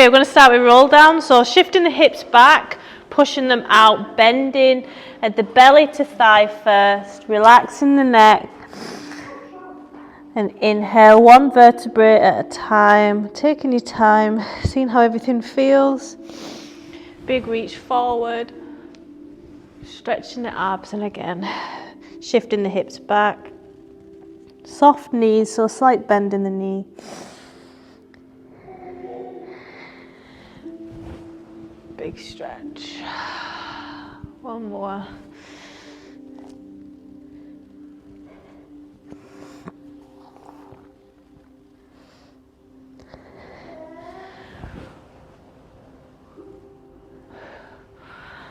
Okay, we're going to start with roll down. So shifting the hips back, pushing them out, bending at the belly to thigh first, relaxing the neck. And inhale, one vertebrae at a time, taking your time, seeing how everything feels. Big reach forward, stretching the abs, and again, shifting the hips back. Soft knees, so a slight bend in the knee. Big stretch. One more.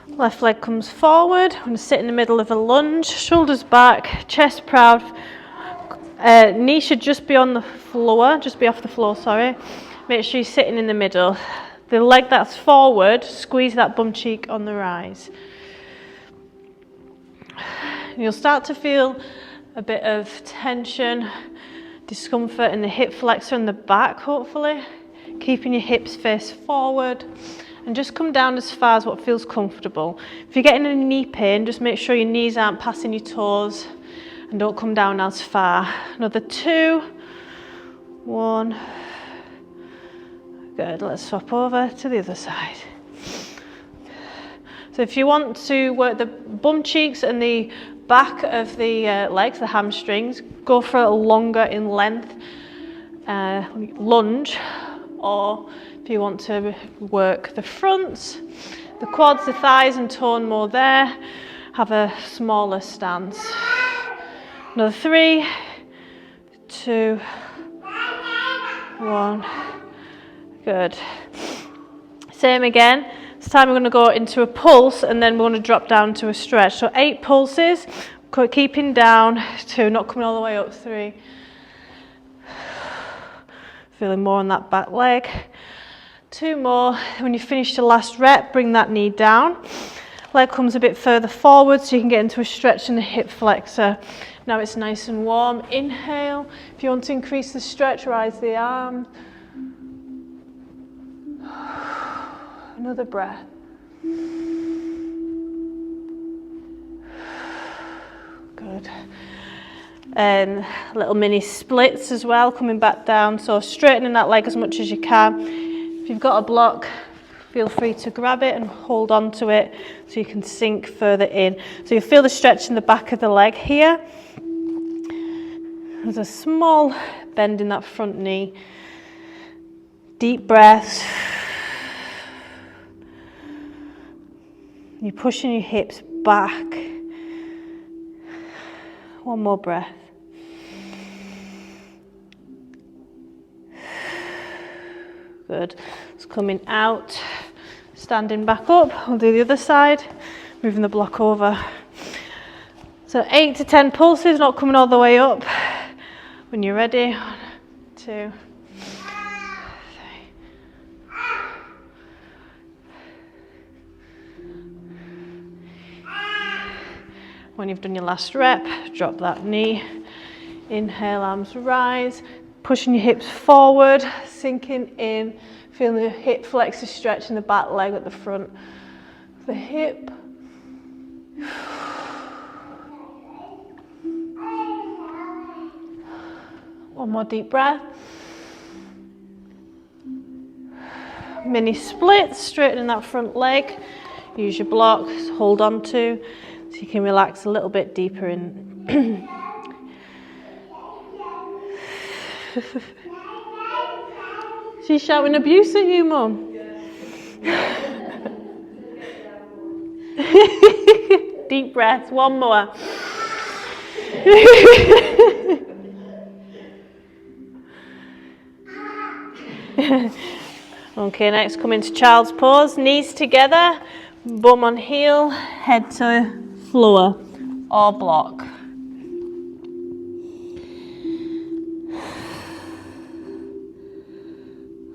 Left leg comes forward. I'm going to sit in the middle of a lunge, shoulders back, chest proud. Knee should just be on the floor, just be off the floor, sorry. Make sure you're sitting in the middle. The leg that's forward, squeeze that bum cheek on the rise. You'll start to feel a bit of tension, discomfort in the hip flexor and the back, hopefully. Keeping your hips face forward. And just come down as far as what feels comfortable. If you're getting any knee pain, just make sure your knees aren't passing your toes and don't come down as far. Another 2, 1. Good, let's swap over to the other side. So if you want to work the bum cheeks and the back of the legs, the hamstrings, go for a longer in length lunge, or if you want to work the fronts, the quads, the thighs, and tone more there, have a smaller stance. Another 3, 2, 1. Good. Same again. This time we're going to go into a pulse and then we're going to drop down to a stretch. So 8 pulses, keeping down, 2, not coming all the way up, 3. Feeling more on that back leg. 2 more. When you finish the last rep, bring that knee down. Leg comes a bit further forward so you can get into a stretch in the hip flexor. Now it's nice and warm. Inhale. If you want to increase the stretch, rise the arm. Another breath. Good. And little mini splits as well, coming back down. So straightening that leg as much as you can. If you've got a block, feel free to grab it and hold on to it so you can sink further in. So you feel the stretch in the back of the leg here. There's a small bend in that front knee. Deep breaths. You're pushing your hips back. One more breath. Good. It's coming out, standing back up. We'll do the other side, moving the block over. So 8 to 10 pulses, not coming all the way up. When you're ready, 1, 2, 3. When you've done your last rep, drop that knee. Inhale, arms rise. Pushing your hips forward, sinking in. Feeling the hip flexor stretch in the back leg at the front of the hip. One more deep breath. Mini splits, straightening that front leg. Use your blocks, hold on to. So you can relax a little bit deeper in. She's shouting abuse at you, Mum. Deep breath, one more. Okay, next come into child's pose. Knees together, bum on heel, head to floor or block.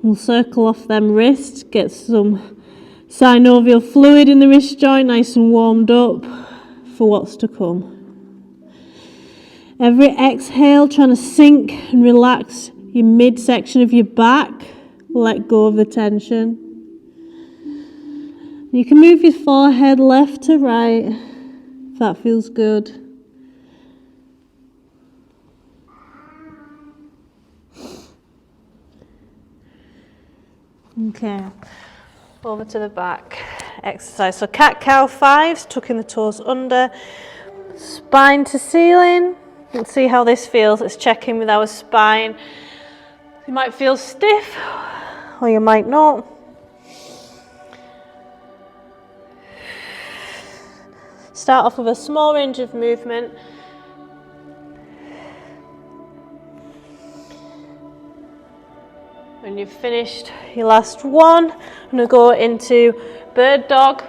We'll circle off them wrists, get some synovial fluid in the wrist joint, nice and warmed up for what's to come. Every exhale, trying to sink and relax your midsection of your back. let go of the tension. You can move your forehead left to right if that feels good. Okay, over to the back exercise. So cat-cow 5s, tucking the toes under, spine to ceiling. Let's see how this feels. Let's check in with our spine. You might feel stiff, or you might not. Start off with a small range of movement. When you've finished your last one, I'm going to go into bird dog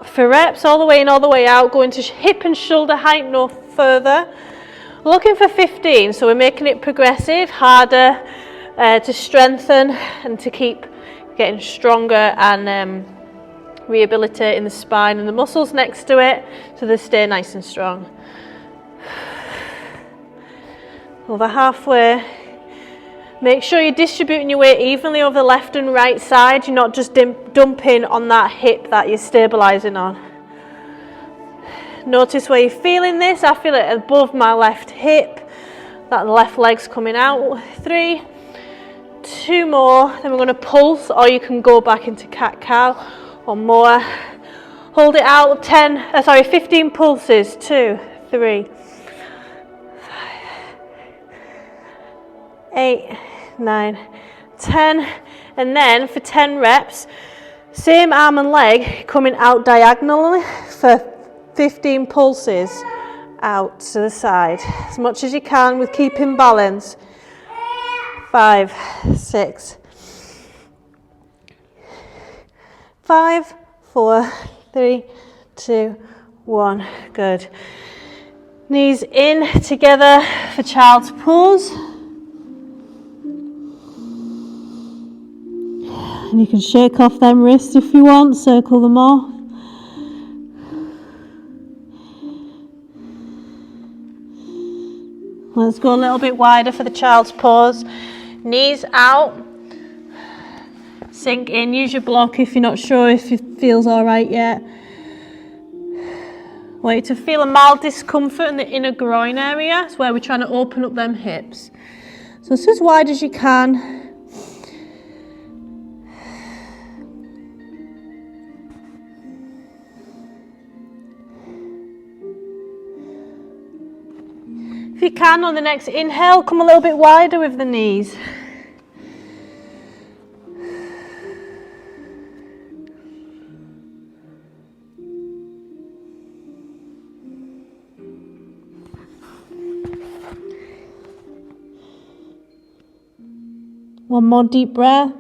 for reps, all the way in, all the way out, go into hip and shoulder height, no further. Looking for 15, so we're making it progressive, harder to strengthen and to keep getting stronger and rehabilitating the spine and the muscles next to it so they stay nice and strong. Over halfway. Make sure you're distributing your weight evenly over the left and right side. You're not just dumping on that hip that you're stabilising on. Notice where you're feeling this. I feel it above my left hip. That left leg's coming out. 3, 2 more. Then we're going to pulse, or you can go back into cat-cow. 1 more. Hold it out. 15 pulses. 2, 3, 8, 9, 10, and then for 10 reps, same arm and leg coming out diagonally for 15 pulses out to the side, as much as you can with keeping balance. 5, 6, 5, 4, 3, 2, 1. Good. Knees in together for child's pose. And you can shake off them wrists if you want, circle them off. Let's go a little bit wider for the child's pose. Knees out. Sink in, use your block if you're not sure if it feels alright yet. Want you to feel a mild discomfort in the inner groin area. It's where we're trying to open up them hips. So it's as wide as you can. If you can, on the next inhale, come a little bit wider with the knees. One more deep breath.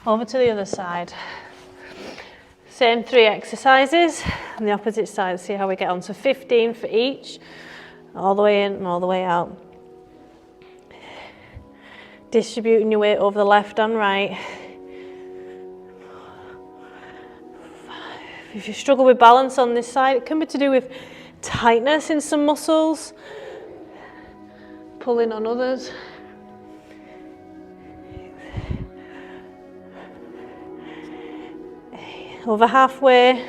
Over to the other side. Same 3 exercises on the opposite side. See how we get on. So 15 for each. All the way in and all the way out. Distributing your weight over the left and right. 5. If you struggle with balance on this side, it can be to do with tightness in some muscles. Pulling on others. Over halfway.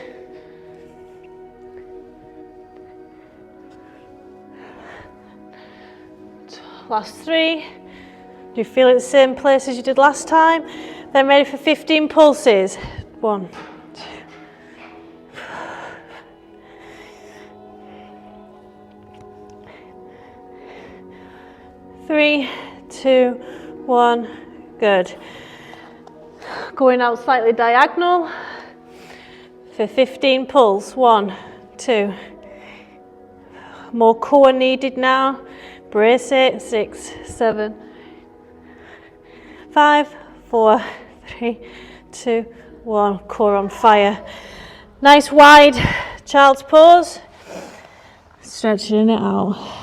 Last 3. Do you feel it the same place as you did last time? Then ready for 15 pulses. 1, 2, 3, 2, 1. Good. Going out slightly diagonal for 15 pulls. 1, 2. More core needed now. Brace it. 6, 7, 5, 4, 3, 2, 1. Core on fire. Nice wide child's pose. Stretching it out.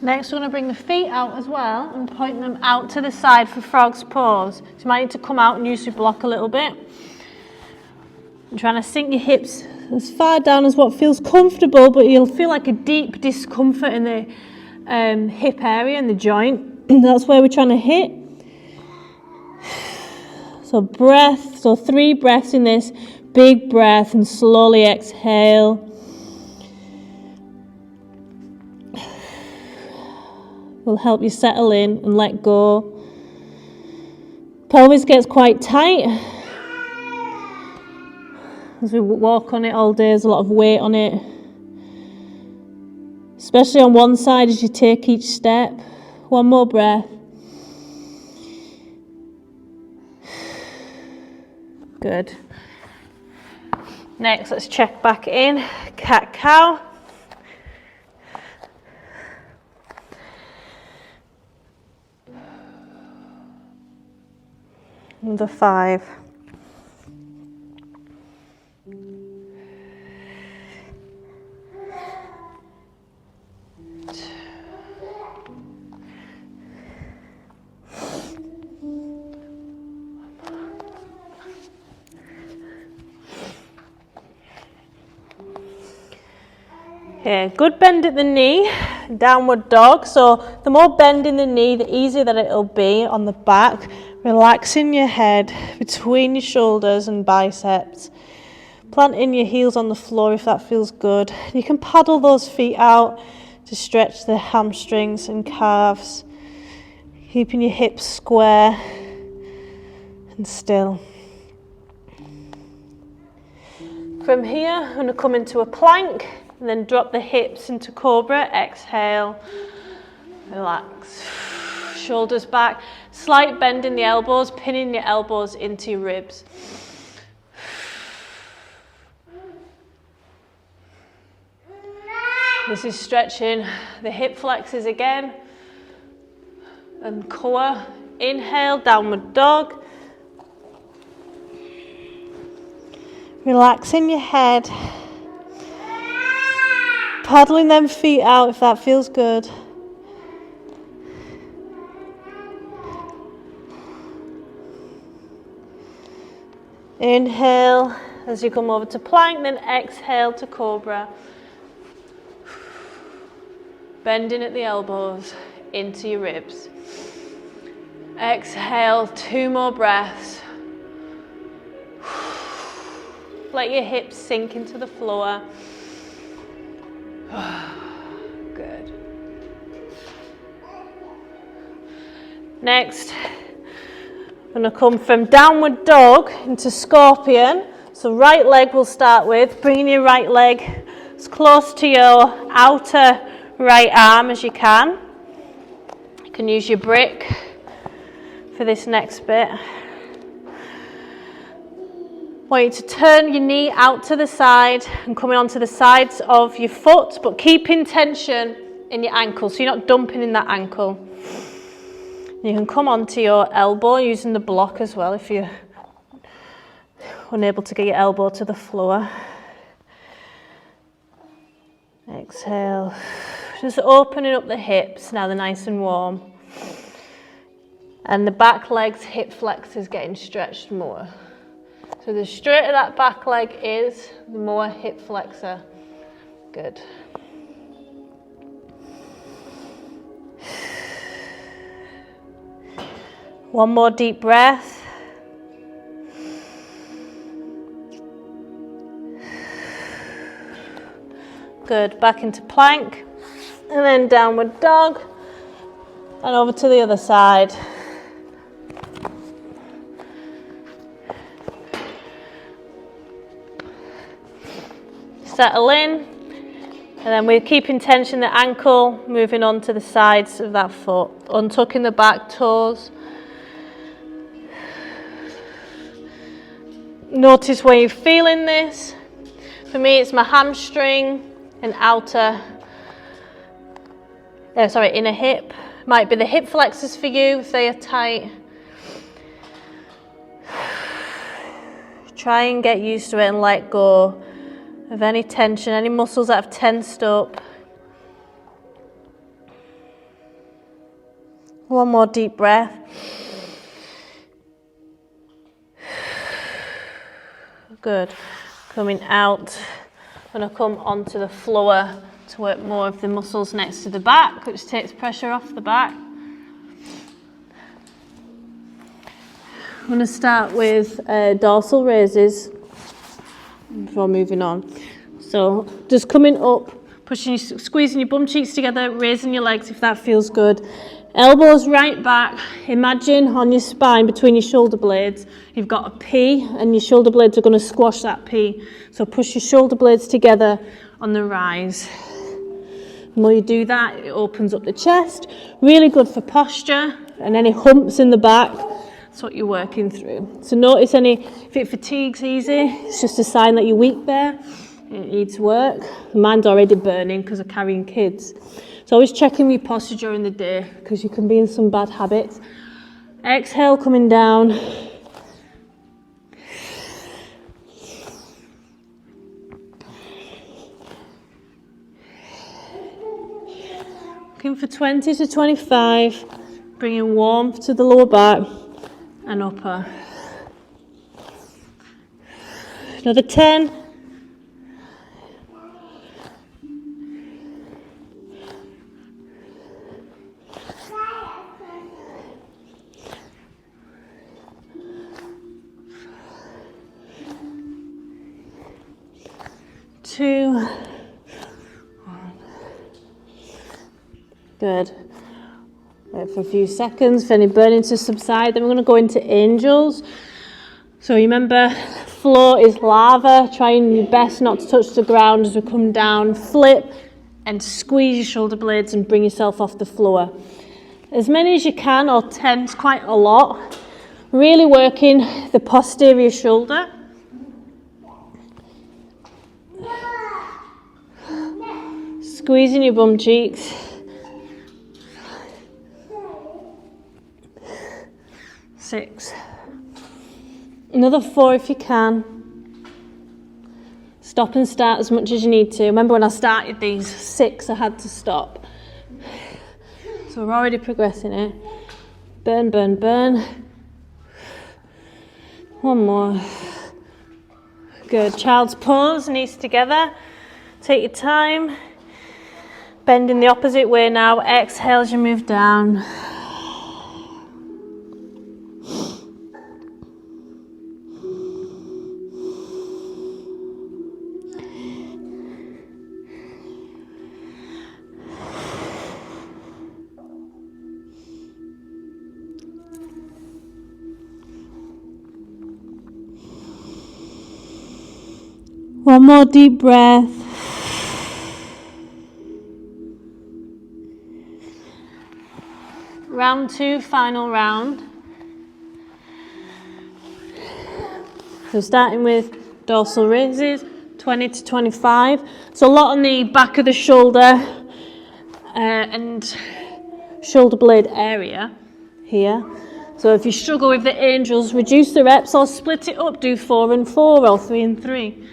Next, we're going to bring the feet out as well and point them out to the side for frog's pose. So you might need to come out and use your block a little bit. I'm trying to sink your hips as far down as what feels comfortable, but you'll feel like a deep discomfort in the hip area and the joint. That's where we're trying to hit. So breath, so 3 breaths in this. Big breath and slowly exhale. Will help you settle in and let go. Pelvis gets quite tight as we walk on it all day. There's a lot of weight on it, especially on one side as you take each step. One more breath. Good. Next, let's check back in. Cat-cow. Number 5. Okay, good bend at the knee, downward dog. So the more bend in the knee, the easier that it'll be on the back. Relaxing your head between your shoulders and biceps. Planting your heels on the floor if that feels good. You can paddle those feet out to stretch the hamstrings and calves. Keeping your hips square and still. From here, I'm going to come into a plank. And then drop the hips into cobra, exhale, relax, shoulders back, slight bend in the elbows, pinning your elbows into your ribs. This is stretching the hip flexors again, and core, inhale, downward dog, relaxing your head. Paddling them feet out if that feels good. Inhale as you come over to plank, then exhale to cobra. Bending at the elbows into your ribs. Exhale, 2 more breaths. Let your hips sink into the floor. Good. Next, I'm going to come from downward dog into scorpion. So right leg we'll start with, bringing your right leg as close to your outer right arm as you can. You can use your brick for this next bit. I want you to turn your knee out to the side and coming onto the sides of your foot, but keeping tension in your ankle, so you're not dumping in that ankle. You can come onto your elbow using the block as well if you're unable to get your elbow to the floor. Exhale. Just opening up the hips, now they're nice and warm. And the back leg's hip flexors getting stretched more. So the straighter that back leg is, the more hip flexor. Good. One more deep breath. Good. Back into plank. And then downward dog. And over to the other side. Settle in, and then we're keeping tension in the ankle, moving on to the sides of that foot, untucking the back toes. Notice where you're feeling this. For me, it's my hamstring and inner hip. Might be the hip flexors for you if they are tight. Try and get used to it and let go of any tension, any muscles that have tensed up. One more deep breath. Good. Coming out. I'm going to come onto the floor to work more of the muscles next to the back, which takes pressure off the back. I'm going to start with dorsal raises before moving on. So just coming up, pushing, squeezing your bum cheeks together, raising your legs if that feels good. Elbows right back. Imagine on your spine between your shoulder blades, you've got a P and your shoulder blades are going to squash that P. So push your shoulder blades together on the rise. The more you do that, it opens up the chest. Really good for posture and any humps in the back. That's what you're working through. So notice if it fatigues easy, it's just a sign that you're weak there. It needs work. Mine's already burning because of carrying kids. So always checking your posture during the day because you can be in some bad habits. Exhale, coming down. Looking for 20 to 25, bringing warmth to the lower back and upper. Another 10. Two. 1. Good. Wait for a few seconds for any burning to subside. Then we're going to go into angels. So remember, floor is lava. Trying your best not to touch the ground as we come down. Flip and squeeze your shoulder blades and bring yourself off the floor. As many as you can, or 10 is quite a lot. Really working the posterior shoulder. Squeezing your bum cheeks. 6. Another 4 if you can. Stop and start as much as you need to. Remember when I started these 6, I had to stop. So we're already progressing it. Burn, burn, burn. One more. Good. Child's pose, knees together. Take your time. Bend in the opposite way now. Exhale as you move down. One more deep breath. Round 2, final round. So starting with dorsal raises, 20 to 25. So a lot on the back of the shoulder and shoulder blade area here. So if you struggle with the angels, reduce the reps or split it up. Do 4 and 4 or 3 and 3.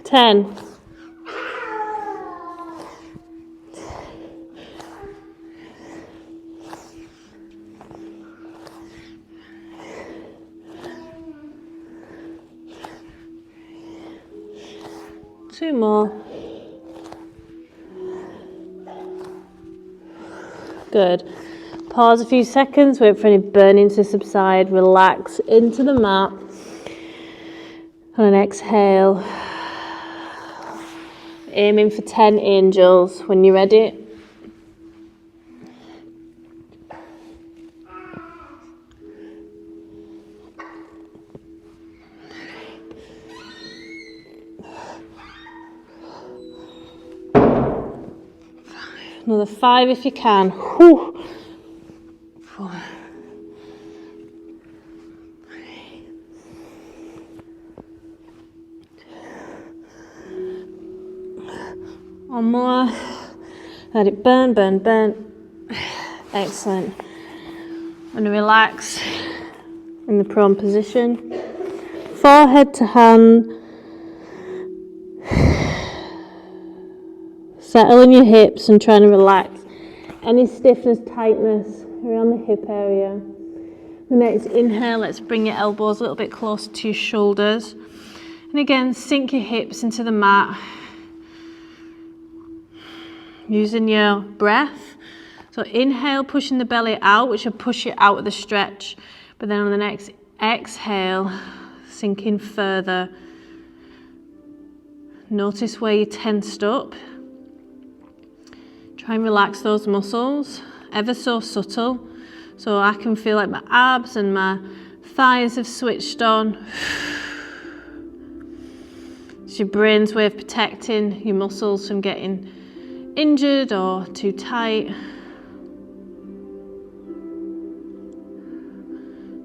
Ten. Two more. Good. Pause a few seconds, wait for any burning to subside, relax into the mat. On an exhale, aiming for 10 angels when you're ready. Another 5 if you can. Whew. 4. 3. One more. Let it burn, burn, burn. Excellent. And relax in the prone position. Forehead to hand. Settle in your hips and try to relax any stiffness, tightness around the hip area. The next inhale, let's bring your elbows a little bit closer to your shoulders. And again, sink your hips into the mat. Using your breath. So inhale, pushing the belly out, which will push you out of the stretch. But then on the next exhale, sink in further. Notice where you're tensed up. Try and relax those muscles, ever so subtle. So I can feel like my abs and my thighs have switched on. It's your brain's way of protecting your muscles from getting injured or too tight.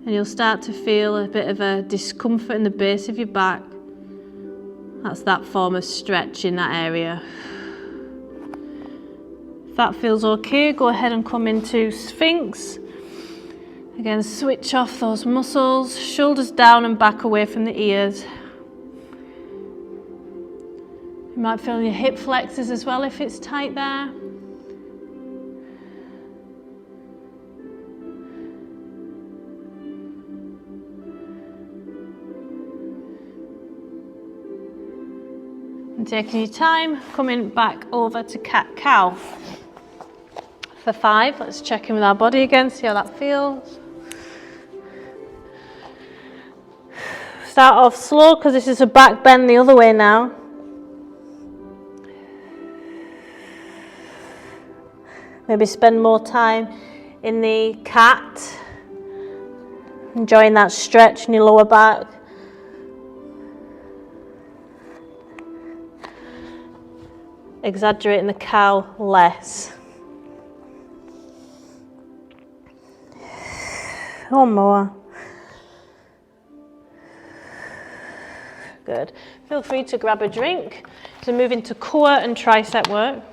And you'll start to feel a bit of a discomfort in the base of your back. That's that form of stretch in that area. If that feels okay, go ahead and come into Sphinx. Again, switch off those muscles, shoulders down and back away from the ears. You might feel your hip flexors as well if it's tight there. And taking your time, coming back over to cat-cow. For 5, let's check in with our body again, see how that feels. Start off slow because this is a back bend the other way now. Maybe spend more time in the cat, enjoying that stretch in your lower back. Exaggerating the cow less. One more. Good. Feel free to grab a drink. So move into core and tricep work.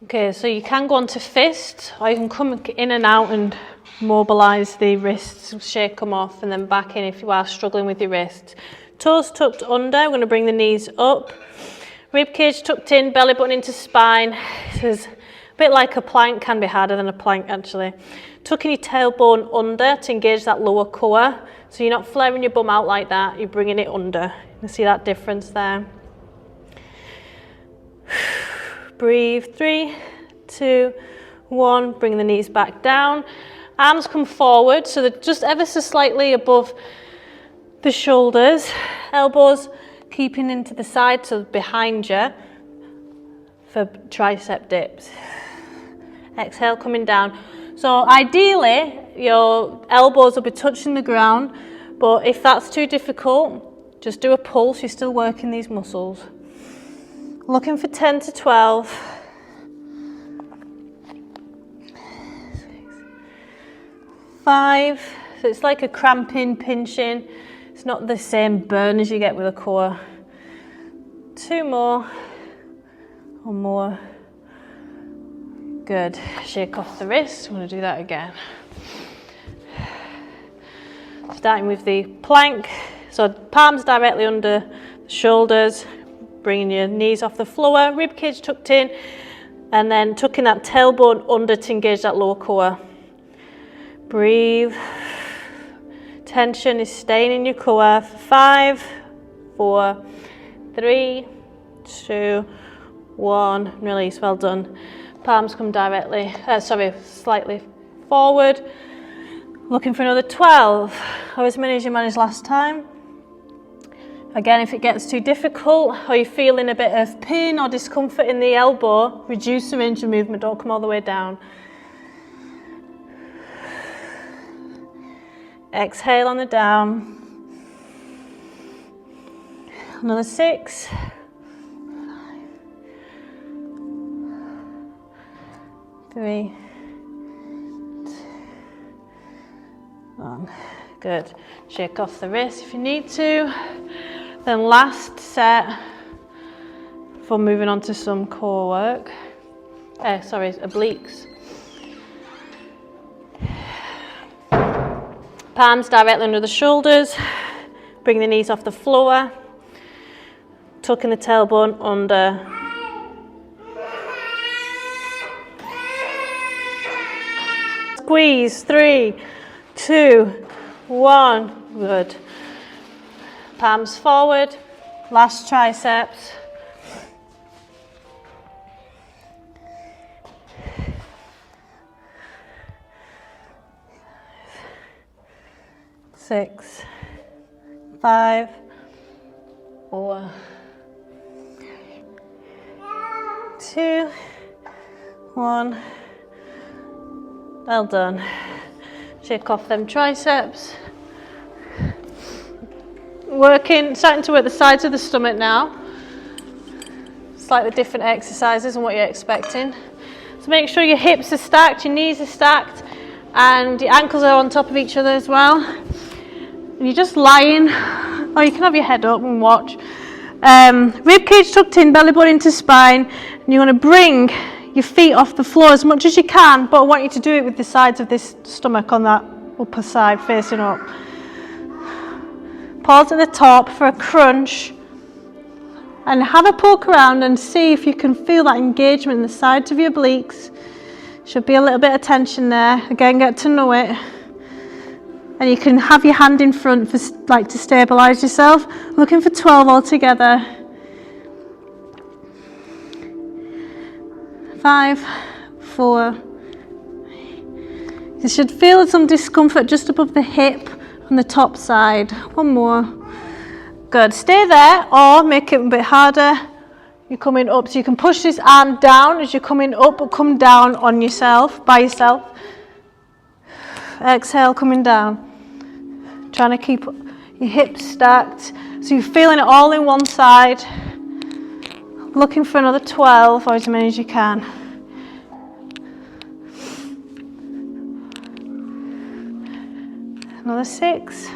Okay, so you can go on to fist, or you can come in and out and mobilise the wrists, shake them off, and then back in if you are struggling with your wrists. Toes tucked under, we're going to bring the knees up. Rib cage tucked in, belly button into spine. This is a bit like a plank, can be harder than a plank actually. Tucking your tailbone under to engage that lower core. So you're not flaring your bum out like that, you're bringing it under. You can see that difference there. Breathe, 3, 2, 1, bring the knees back down. Arms come forward, so they're just ever so slightly above the shoulders. Elbows keeping into the side, so behind you for tricep dips. Exhale, coming down. So ideally, your elbows will be touching the ground, but if that's too difficult, just do a pulse, you're still working these muscles. Looking for 10 to 12. 6, 5. So it's like a cramping, pinching. It's not the same burn as you get with a core. 2 more. 1 more. Good. Shake off the wrist. I'm going to do that again. Starting with the plank. So palms directly under the shoulders. Bringing your knees off the floor, rib cage tucked in, and then tucking that tailbone under to engage that lower core. Breathe. Tension is staying in your core. 5, 4, 3, 2, 1. Release. Well done. Palms come directly, slightly forward. Looking for another 12, or as many as you managed last time. Again, if it gets too difficult or you're feeling a bit of pain or discomfort in the elbow, reduce the range of movement, don't come all the way down. Exhale on the down. Another 6. 5. 3. 2. Good. Shake off the wrist if you need to. Then last set before moving on to some core work. Obliques. Palms directly under the shoulders. Bring the knees off the floor. Tucking the tailbone under. Squeeze. 3, 2, 1. Good. Palms forward. Last triceps. Six, 5, 4, 2, 1. Well done. Shake off them triceps. Starting to work the sides of the stomach now. Slightly different exercises than what you're expecting. So make sure your hips are stacked, your knees are stacked, and your ankles are on top of each other as well. And you're just lying, or you can have your head up and watch. Rib cage tucked in, belly button into spine, and you want to bring your feet off the floor as much as you can, but I want you to do it with the sides of this stomach on that upper side facing up. Pause at the top for a crunch, and have a poke around and see if you can feel that engagement in the sides of your obliques. Should be a little bit of tension there. Again, get to know it. And you can have your hand in front for to stabilise yourself. Looking for 12 altogether. 5, 4. You should feel some discomfort just above the hip on the top side. One more. Good. Stay there or make it a bit harder. You're coming up, so you can push this arm down as you're coming up, but come down on yourself, by yourself. Exhale, coming down. Trying to keep your hips stacked, so you're feeling it all in one side. Looking for another 12, or as many as you can. Another 6,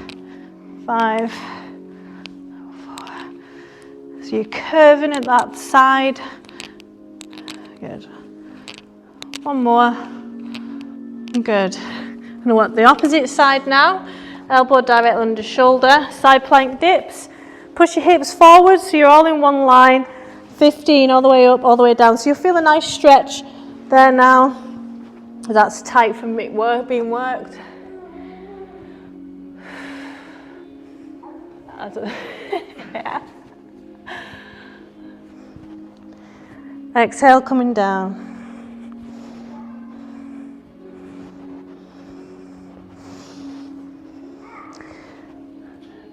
5, 4. So you're curving at that side. Good. One more. Good. I'm going to work the opposite side now. Elbow directly under shoulder. Side plank dips. Push your hips forward so you're all in one line. 15 all the way up, all the way down. So you'll feel a nice stretch there now. That's tight from it being worked. Yeah. Exhale, coming down.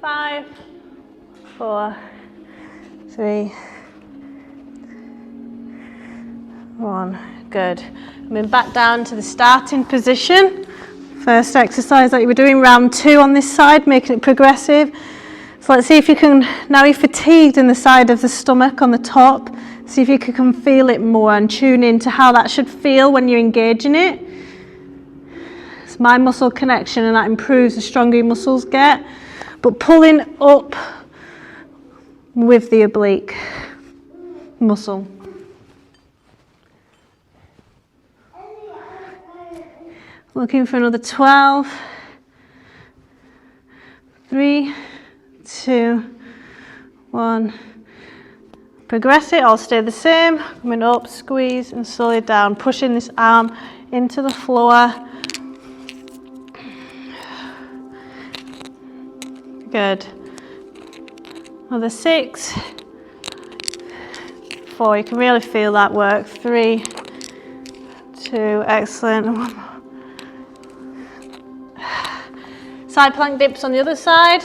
Five, 4, 3, 1. Good. Coming back down to the starting position. First exercise that you were doing, round 2 on this side, making it progressive. So let's see if you can, now you're fatigued in the side of the stomach on the top, see if you can feel it more and tune into how that should feel when you're engaging it. It's mind muscle connection, and that improves the stronger your muscles get. But pulling up with the oblique muscle. Looking for another 12. 3, 2, 1. Progress it, I'll stay the same. Coming up, squeeze and slowly down. Pushing this arm into the floor. Good. Another 6. 4, you can really feel that work. 3, 2, excellent. Side plank dips on the other side.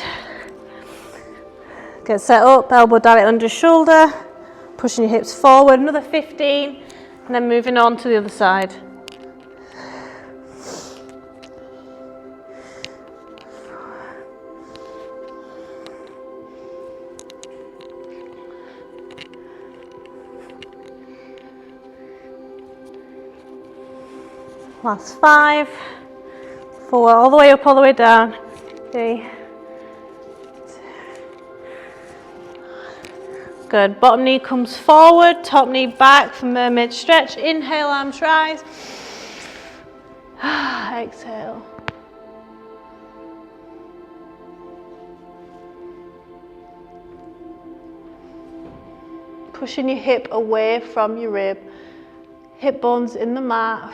Get set up, elbow direct under shoulder, pushing your hips forward, another 15, and then moving on to the other side. Last 5, 4, all the way up, all the way down. 3. Good. Bottom knee comes forward, top knee back for mermaid stretch. Inhale, arms rise. Exhale. Pushing your hip away from your rib. Hip bones in the mat.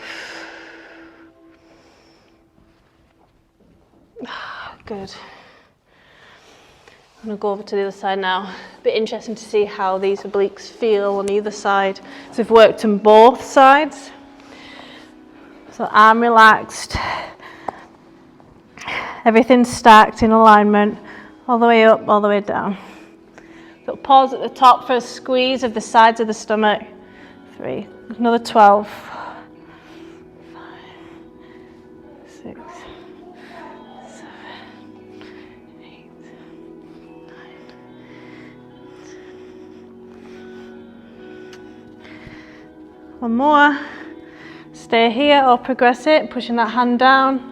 Good. I'm going to go over to the other side now. A bit interesting to see how these obliques feel on either side. So we've worked on both sides. So arm relaxed. Everything stacked in alignment. All the way up, all the way down. So pause at the top for a squeeze of the sides of the stomach. 3. Another 12. 5, 6. 1 more. Stay here or progress it, pushing that hand down. 1,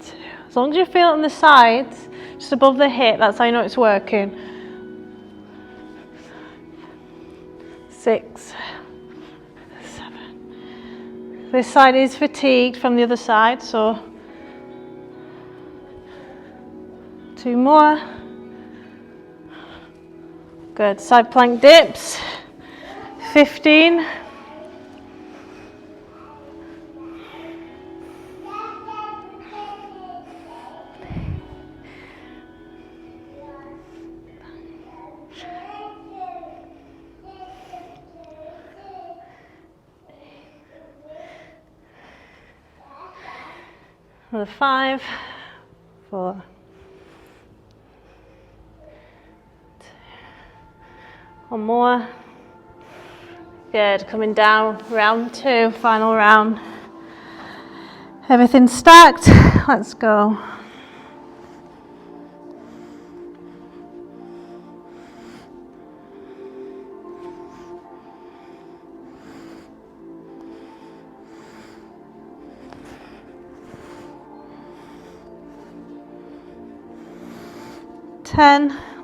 2. As long as you feel it on the sides, just above the hip, that's how you know it's working. 6, 7. This side is fatigued from the other side, so 2 more. Good. Side plank dips. 15. Another 5, 4, 2. 1 more. Good, coming down, round 2, final round. Everything stacked, let's go.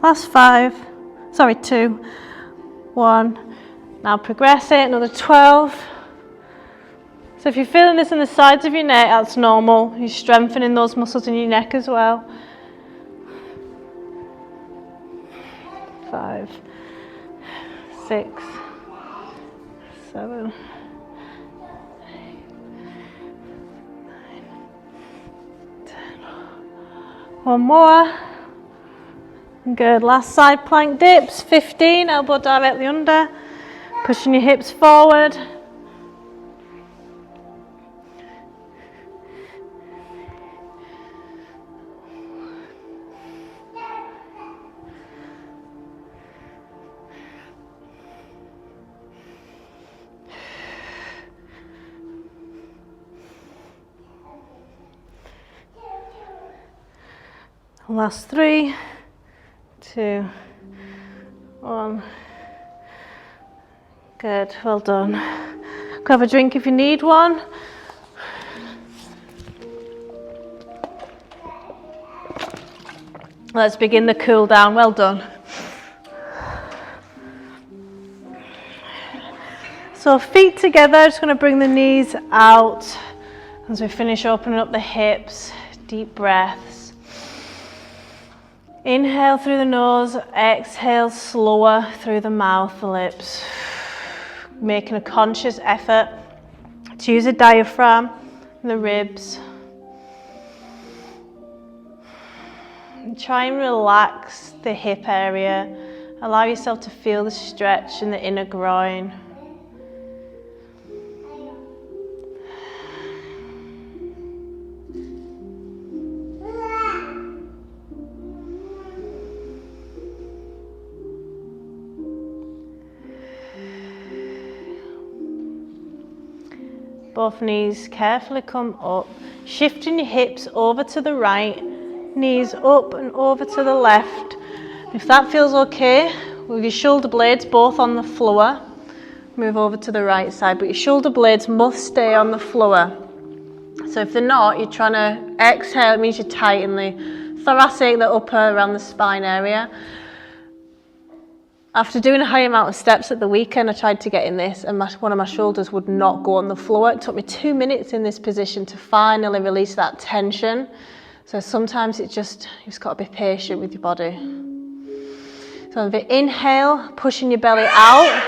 Last 5, sorry 2, 1. Now progress it, another 12. So if you're feeling this in the sides of your neck, that's normal. You're strengthening those muscles in your neck as well. 5, 6, 7, 8, 9, 10. 1 more. Good, last side plank dips, 15, elbow directly under, pushing your hips forward. Last 3, 2, 1. Good, well done. Grab a drink if you need one. Let's begin the cool down, well done. So feet together, just going to bring the knees out as we finish opening up the hips, deep breaths. Inhale through the nose, exhale slower through the mouth, the lips. Making a conscious effort to use the diaphragm, the ribs. And try and relax the hip area. Allow yourself to feel the stretch in the inner groin. Both knees carefully come up, shifting your hips over to the right, knees up and over to the left. If that feels okay, with your shoulder blades both on the floor, move over to the right side, but your shoulder blades must stay on the floor. So if they're not, you're trying to exhale, it means you tighten the thoracic, the upper, around the spine area. After doing a high amount of steps at the weekend, I tried to get in this and one of my shoulders would not go on the floor. It took me 2 minutes in this position to finally release that tension. So sometimes you've just got to be patient with your body. So if you inhale, pushing your belly out,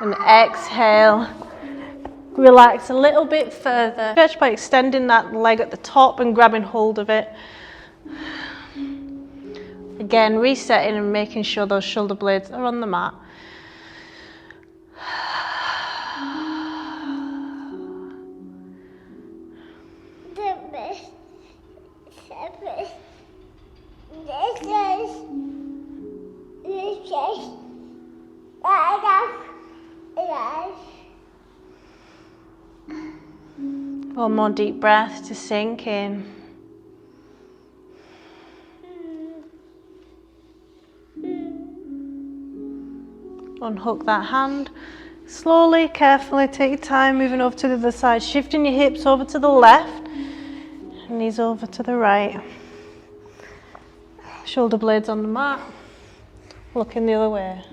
and exhale, relax a little bit further. Stretch by extending that leg at the top and grabbing hold of it. Again, resetting and making sure those shoulder blades are on the mat. One more deep breath to sink in. Unhook that hand. Slowly, carefully, take your time, moving over to the other side, shifting your hips over to the left, knees over to the right. Shoulder blades on the mat, looking the other way.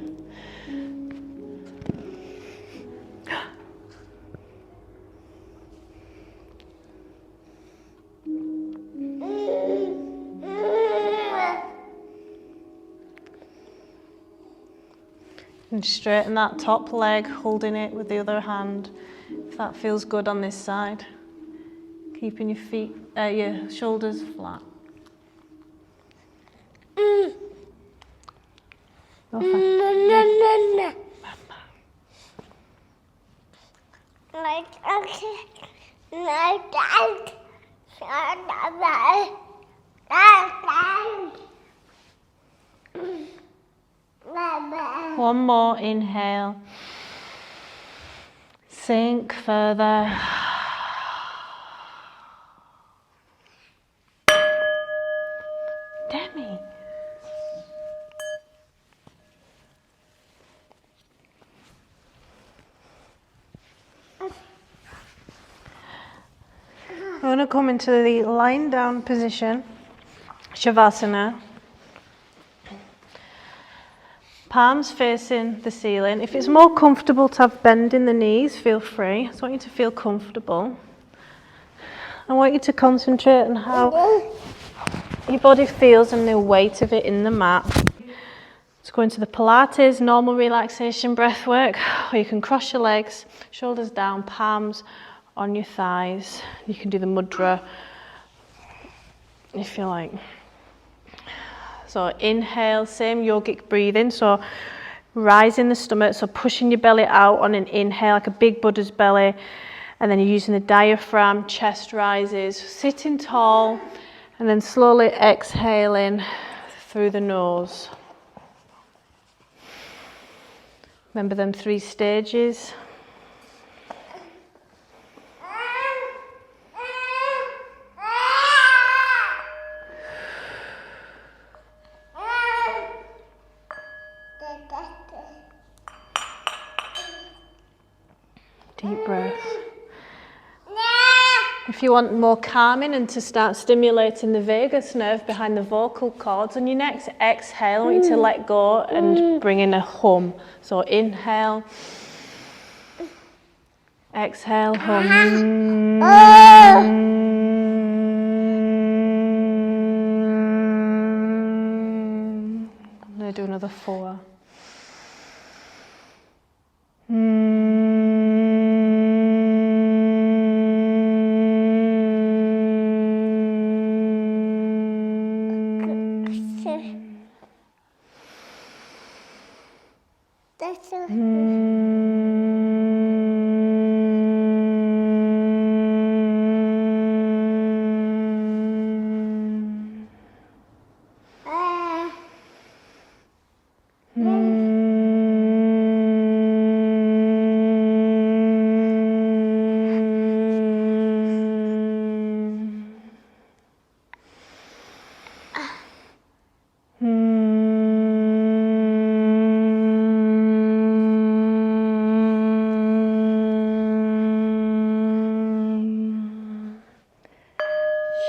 And straighten that top leg, holding it with the other hand, if that feels good on this side. Keeping your shoulders flat. One more inhale. Sink further. Demi. I'm going to come into the lying down position, Shavasana. Palms facing the ceiling. If it's more comfortable to have bend in the knees, feel free. I just want you to feel comfortable. I want you to concentrate on how your body feels and the weight of it in the mat. Let's go into the Pilates, normal relaxation breath work, or you can cross your legs, shoulders down, palms on your thighs. You can do the mudra if you like. So inhale, same yogic breathing, so rising the stomach, so pushing your belly out on an inhale, like a big Buddha's belly, and then you're using the diaphragm, chest rises, sitting tall, and then slowly exhaling through the nose. Remember them 3 stages. Deep breath. If you want more calming and to start stimulating the vagus nerve behind the vocal cords, on your next exhale, I want you to let go and bring in a hum. So inhale, exhale, hum. I'm going to do another 4.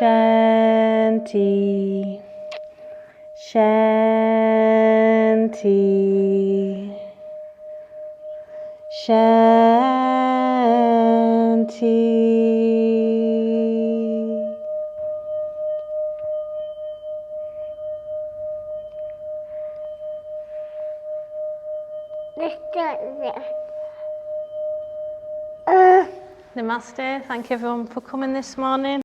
Shanti, Shanti, Shanti. Namaste. Thank you everyone for coming this morning.